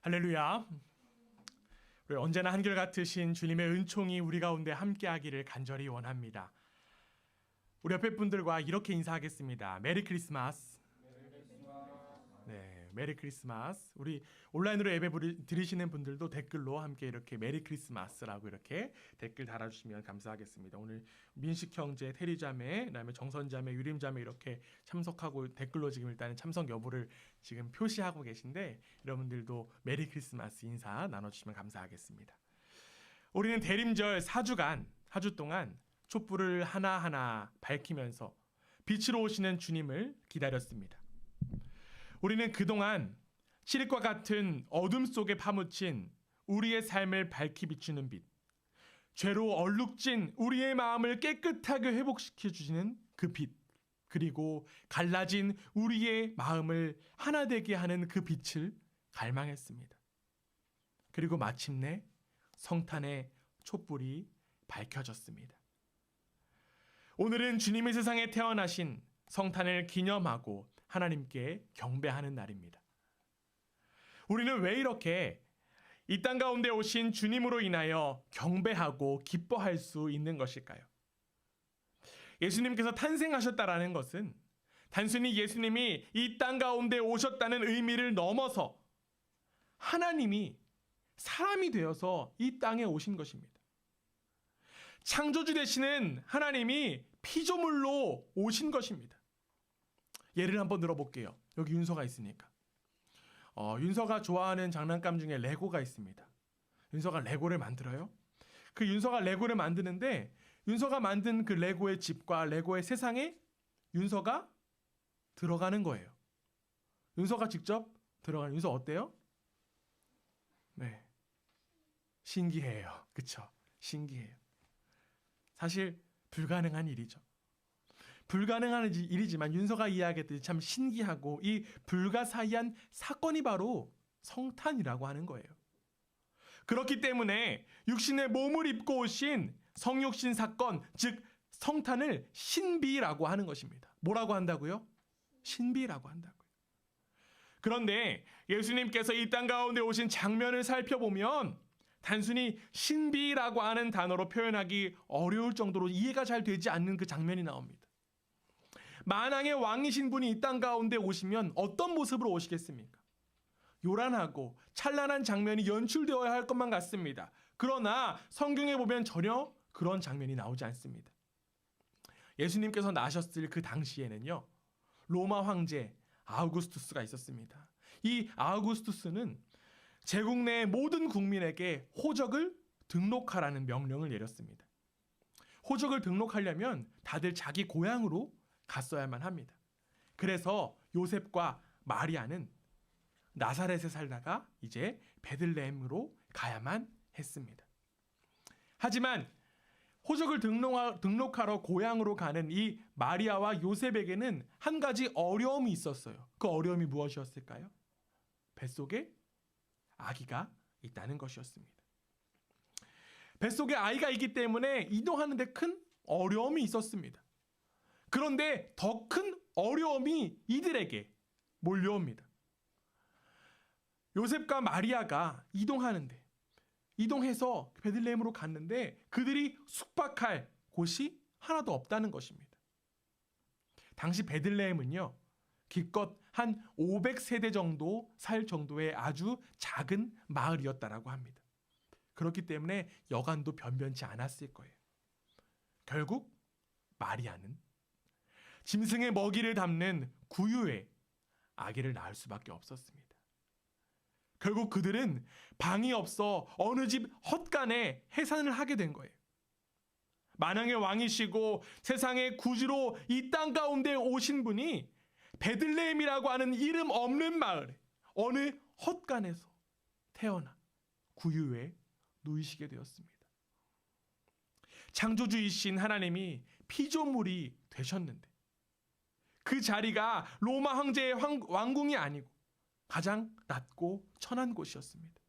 할렐루야. 우리 언제나 한결같으신 주님의 은총이 우리 가운데 함께하기를 간절히 원합니다. 우리 옆에 분들과 이렇게 인사하겠습니다. 메리 크리스마스. 네, 메리 크리스마스. 우리 온라인으로 예배 드리시는 분들도 댓글로 함께 이렇게 메리 크리스마스라고 이렇게 댓글 달아주시면 감사하겠습니다. 오늘 민식 형제, 테리 자매, 그다음에 정선 자매, 유림 자매 이렇게 참석하고 댓글로 지금 일단은 참석 여부를 지금 표시하고 계신데 여러분들도 메리 크리스마스 인사 나눠주시면 감사하겠습니다. 우리는 대림절 4주 동안 촛불을 하나하나 밝히면서 빛으로 오시는 주님을 기다렸습니다. 우리는 그동안 칠흑과 같은 어둠 속에 파묻힌 우리의 삶을 밝히 비추는 빛, 죄로 얼룩진 우리의 마음을 깨끗하게 회복시켜 주시는 그 빛, 그리고 갈라진 우리의 마음을 하나 되게 하는 그 빛을 갈망했습니다. 그리고 마침내 성탄의 촛불이 밝혀졌습니다. 오늘은 주님의 세상에 태어나신 성탄을 기념하고 하나님께 경배하는 날입니다. 우리는 왜 이렇게 이 땅 가운데 오신 주님으로 인하여 경배하고 기뻐할 수 있는 것일까요? 예수님께서 탄생하셨다라는 것은 단순히 예수님이 이 땅 가운데 오셨다는 의미를 넘어서 하나님이 사람이 되어서 이 땅에 오신 것입니다. 창조주 되시는 하나님이 피조물로 오신 것입니다. 예를 한번 들어볼게요. 여기 윤서가 있으니까. 윤서가 좋아하는 장난감 중에 레고가 있습니다. 윤서가 레고를 만들어요. 그 윤서가 레고를 만드는데 윤서가 만든 그 레고의 집과 레고의 세상에 윤서가 들어가는 거예요. 윤서가 직접 들어가는. 윤서 어때요? 네, 신기해요. 그쵸? 신기해요. 사실 불가능한 일이죠. 불가능한 일이지만 윤서가 이야기했듯이 참 신기하고 이 불가사의한 사건이 바로 성탄이라고 하는 거예요. 그렇기 때문에 육신의 몸을 입고 오신 성육신 사건, 즉 성탄을 신비라고 하는 것입니다. 뭐라고 한다고요? 신비라고 한다고요. 그런데 예수님께서 이 땅 가운데 오신 장면을 살펴보면 단순히 신비라고 하는 단어로 표현하기 어려울 정도로 이해가 잘 되지 않는 그 장면이 나옵니다. 만왕의 왕이신 분이 이 땅 가운데 오시면 어떤 모습으로 오시겠습니까? 요란하고 찬란한 장면이 연출되어야 할 것만 같습니다. 그러나 성경에 보면 전혀 그런 장면이 나오지 않습니다. 예수님께서 나셨을 그 당시에는요, 로마 황제 아우구스투스가 있었습니다. 이 아우구스투스는 제국 내 모든 국민에게 호적을 등록하라는 명령을 내렸습니다. 호적을 등록하려면 다들 자기 고향으로 갔어야만 합니다. 그래서 요셉과 마리아는 나사렛에 살다가 이제 베들레헴으로 가야만 했습니다. 하지만 호적을 등록하러 고향으로 가는 이 마리아와 요셉에게는 한 가지 어려움이 있었어요. 그 어려움이 무엇이었을까요? 뱃속에 아기가 있다는 것이었습니다. 뱃속에 아이가 있기 때문에 이동하는 데 큰 어려움이 있었습니다. 그런데 더 큰 어려움이 이들에게 몰려옵니다. 요셉과 마리아가 이동해서 베들레헴으로 갔는데 그들이 숙박할 곳이 하나도 없다는 것입니다. 당시 베들레헴은요, 기껏 한 500세대 정도 살 정도의 아주 작은 마을이었다라고 합니다. 그렇기 때문에 여간도 변변치 않았을 거예요. 결국 마리아는 짐승의 먹이를 담는 구유에 아기를 낳을 수밖에 없었습니다. 결국 그들은 방이 없어 어느 집 헛간에 해산을 하게 된 거예요. 만왕의 왕이시고 세상의 구주로 이 땅 가운데 오신 분이 베들레헴이라고 하는 이름 없는 마을에 어느 헛간에서 태어나 구유에 누이시게 되었습니다. 창조주이신 하나님이 피조물이 되셨는데 그 자리가 로마 황제의 왕궁이 아니고 가장 낮고 천한 곳이었습니다.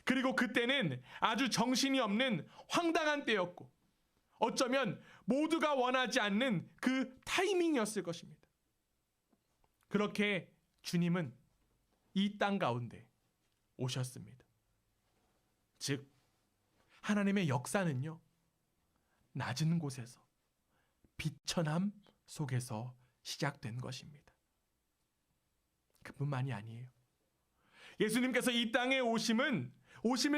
그리고 그때는 아주 정신이 없는 황당한 때였고 어쩌면 모두가 원하지 않는 그 타이밍이었을 것입니다. 그렇게 주님은 이 땅 가운데 오셨습니다. 즉 하나님의 역사는요, 낮은 곳에서 비천함 속에서 시작된 것입니다. 그뿐만이 아니에요. 예수님께서 이 땅에 오심을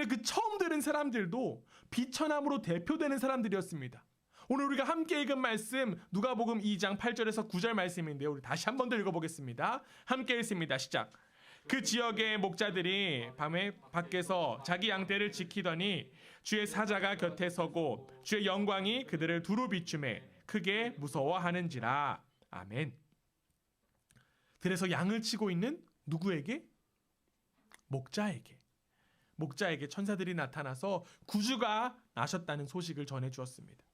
그 처음 들은 사람들도 비천함으로 대표되는 사람들이었습니다. 오늘 우리가 함께 읽은 말씀 누가복음 2장 8절에서 9절 말씀인데요. 우리 다시 한 번 더 읽어보겠습니다. 함께 읽습니다. 시작. 그 지역의 목자들이 밤에 밖에서 자기 양떼를 지키더니 주의 사자가 곁에 서고 주의 영광이 그들을 두루 비추매 크게 무서워하는지라. 아멘. 들에서 양을 치고 있는 누구에게? 목자에게 천사들이 나타나서 구주가 나셨다는 소식을 전해주었습니다.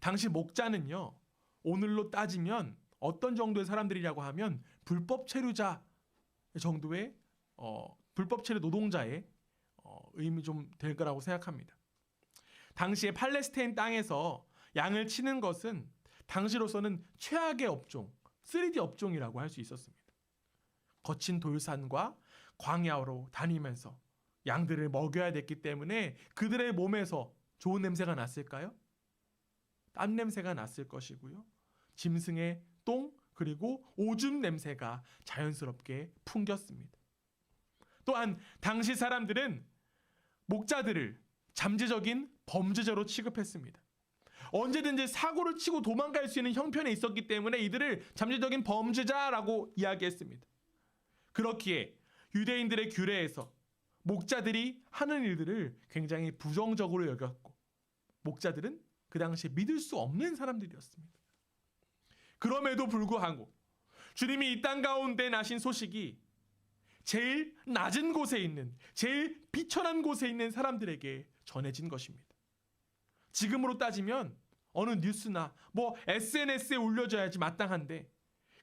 당시 목자는요, 오늘로 따지면 어떤 정도의 사람들이라고 하면 불법 체류자 정도의 불법 체류 노동자의 의미 좀 될 거라고 생각합니다. 당시에 팔레스타인 땅에서 양을 치는 것은 당시로서는 최악의 업종, 3D 업종이라고 할 수 있었습니다. 거친 돌산과 광야로 다니면서 양들을 먹여야 됐기 때문에 그들의 몸에서 좋은 냄새가 났을까요? 땀 냄새가 났을 것이고요. 짐승의 똥 그리고 오줌 냄새가 자연스럽게 풍겼습니다. 또한 당시 사람들은 목자들을 잠재적인 범죄자로 취급했습니다. 언제든지 사고를 치고 도망갈 수 있는 형편에 있었기 때문에 이들을 잠재적인 범죄자라고 이야기했습니다. 그렇기에 유대인들의 규례에서 목자들이 하는 일들을 굉장히 부정적으로 여겼고 목자들은 그 당시에 믿을 수 없는 사람들이었습니다. 그럼에도 불구하고 주님이 이 땅 가운데 나신 소식이 제일 낮은 곳에 있는, 제일 비천한 곳에 있는 사람들에게 전해진 것입니다. 지금으로 따지면 어느 뉴스나 SNS에 올려져야지 마땅한데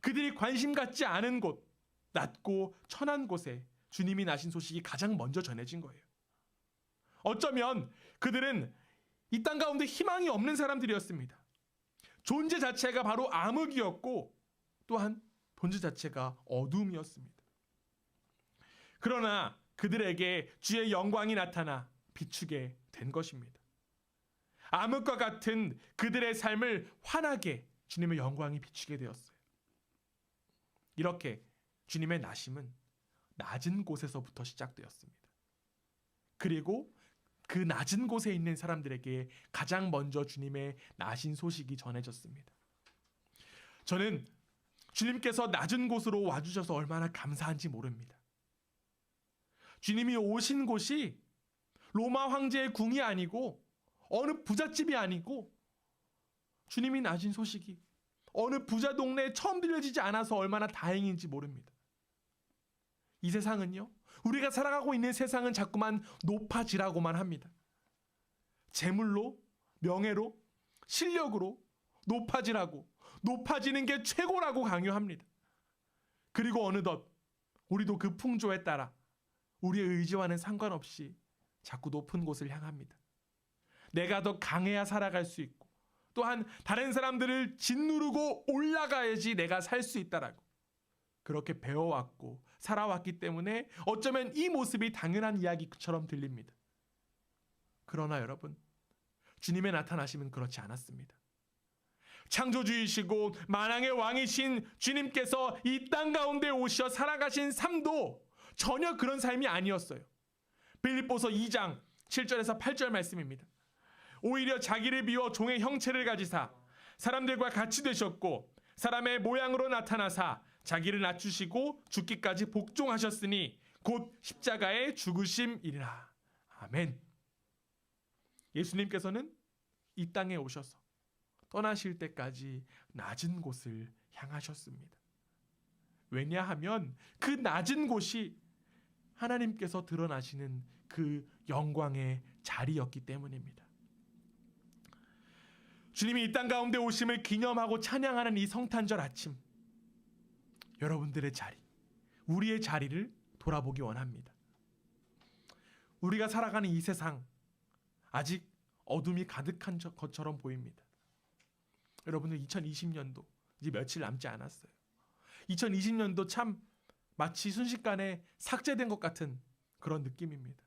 그들이 관심 갖지 않은 곳, 낮고 천한 곳에 주님이 나신 소식이 가장 먼저 전해진 거예요. 어쩌면 그들은 이 땅 가운데 희망이 없는 사람들이었습니다. 존재 자체가 바로 암흑이었고 또한 존재 자체가 어둠이었습니다. 그러나 그들에게 주의 영광이 나타나 비추게 된 것입니다. 암흑과 같은 그들의 삶을 환하게 주님의 영광이 비추게 되었어요. 이렇게 주님의 나심은 낮은 곳에서부터 시작되었습니다. 그리고 그 낮은 곳에 있는 사람들에게 가장 먼저 주님의 나신 소식이 전해졌습니다. 저는 주님께서 낮은 곳으로 와주셔서 얼마나 감사한지 모릅니다. 주님이 오신 곳이 로마 황제의 궁이 아니고 어느 부잣집이 아니고 주님이 나신 소식이 어느 부자 동네에 처음 들려지지 않아서 얼마나 다행인지 모릅니다. 이 세상은요, 우리가 살아가고 있는 세상은 자꾸만 높아지라고만 합니다. 재물로, 명예로, 실력으로 높아지라고, 높아지는 게 최고라고 강요합니다. 그리고 어느덧 우리도 그 풍조에 따라 우리의 의지와는 상관없이 자꾸 높은 곳을 향합니다. 내가 더 강해야 살아갈 수 있고 또한 다른 사람들을 짓누르고 올라가야지 내가 살 수 있다라고 그렇게 배워왔고 살아왔기 때문에 어쩌면 이 모습이 당연한 이야기처럼 들립니다. 그러나 여러분, 주님의 나타나심은 그렇지 않았습니다. 창조주이시고 만왕의 왕이신 주님께서 이 땅 가운데 오셔 살아가신 삶도 전혀 그런 삶이 아니었어요. 빌립보서 2장 7절에서 8절 말씀입니다. 오히려 자기를 비워 종의 형체를 가지사 사람들과 같이 되셨고 사람의 모양으로 나타나사 자기를 낮추시고 죽기까지 복종하셨으니 곧 십자가의 죽으심이라. 아멘. 예수님께서는 이 땅에 오셔서 떠나실 때까지 낮은 곳을 향하셨습니다. 왜냐하면 그 낮은 곳이 하나님께서 드러나시는 그 영광의 자리였기 때문입니다. 주님이 이 땅 가운데 오심을 기념하고 찬양하는 이 성탄절 아침, 여러분들의 자리, 우리의 자리를 돌아보기 원합니다. 우리가 살아가는 이 세상 아직 어둠이 가득한 것처럼 보입니다. 여러분들 2020년도 이제 며칠 남지 않았어요. 2020년도 참 마치 순식간에 삭제된 것 같은 그런 느낌입니다.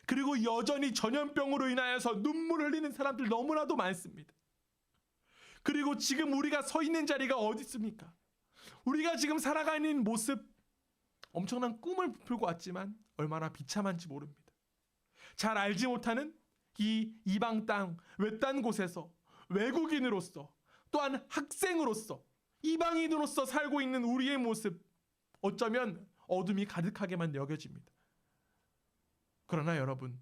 그리고 여전히 전염병으로 인하여서 눈물 흘리는 사람들 너무나도 많습니다. 그리고 지금 우리가 서 있는 자리가 어디 있습니까? 우리가 지금 살아가는 모습, 엄청난 꿈을 부풀고 왔지만 얼마나 비참한지 모릅니다. 잘 알지 못하는 이 이방 땅, 외딴 곳에서 외국인으로서, 또한 학생으로서, 이방인으로서 살고 있는 우리의 모습, 어쩌면 어둠이 가득하게만 여겨집니다. 그러나 여러분,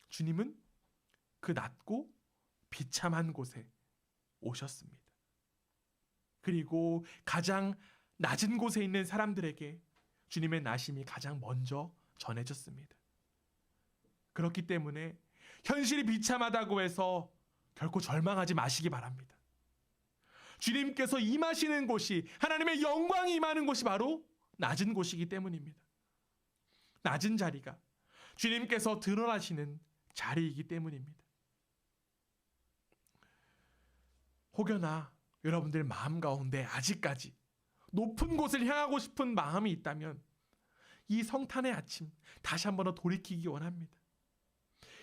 주님은 그 낮고 비참한 곳에 오셨습니다. 그리고 가장 낮은 곳에 있는 사람들에게 주님의 나심이 가장 먼저 전해졌습니다. 그렇기 때문에 현실이 비참하다고 해서 결코 절망하지 마시기 바랍니다. 주님께서 임하시는 곳이, 하나님의 영광이 임하는 곳이 바로 낮은 곳이기 때문입니다. 낮은 자리가 주님께서 드러나시는 자리이기 때문입니다. 혹여나 여러분들 마음 가운데 아직까지 높은 곳을 향하고 싶은 마음이 있다면 이 성탄의 아침 다시 한번 더 돌이키기 원합니다.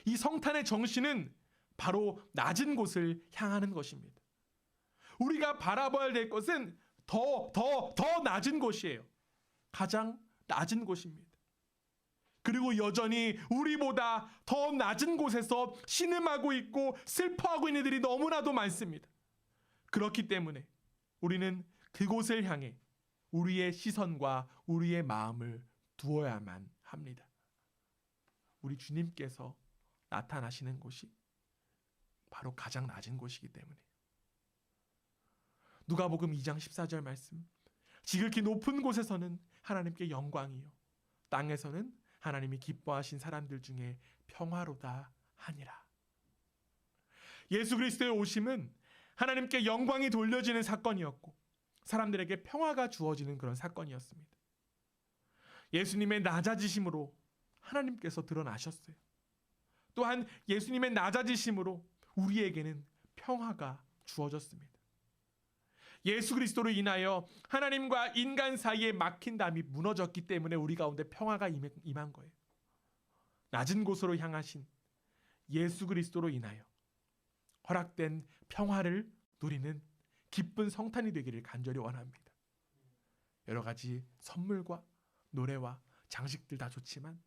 이 성탄의 정신은 바로 낮은 곳을 향하는 것입니다. 우리가 바라봐야 될 것은 더 낮은 곳이에요. 가장 낮은 곳입니다. 그리고 여전히 우리보다 더 낮은 곳에서 신음하고 있고 슬퍼하고 있는 이들이 너무나도 많습니다. 그렇기 때문에 우리는 그곳을 향해 우리의 시선과 우리의 마음을 두어야만 합니다. 우리 주님께서 나타나시는 곳이 바로 가장 낮은 곳이기 때문에. 누가복음 2장 14절 말씀, 지극히 높은 곳에서는 하나님께 영광이요 땅에서는 하나님이 기뻐하신 사람들 중에 평화로다 하니라. 예수 그리스도의 오심은 하나님께 영광이 돌려지는 사건이었고 사람들에게 평화가 주어지는 그런 사건이었습니다. 예수님의 낮아지심으로 하나님께서 드러나셨어요. 또한 예수님의 낮아지심으로 우리에게는 평화가 주어졌습니다. 예수 그리스도로 인하여 하나님과 인간 사이에 막힌 담이 무너졌기 때문에 우리 가운데 평화가 임한 거예요. 낮은 곳으로 향하신 예수 그리스도로 인하여 허락된 평화를 누리는 기쁜 성탄이 되기를 간절히 원합니다. 여러 가지 선물과 노래와 장식들 다 좋지만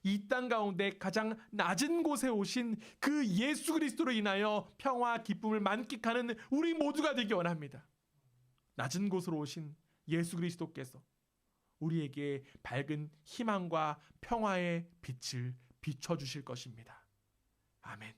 이 땅 가운데 가장 낮은 곳에 오신 그 예수 그리스도로 인하여 평화, 기쁨을 만끽하는 우리 모두가 되기 원합니다. 낮은 곳으로 오신 예수 그리스도께서 우리에게 밝은 희망과 평화의 빛을 비춰주실 것입니다. 아멘.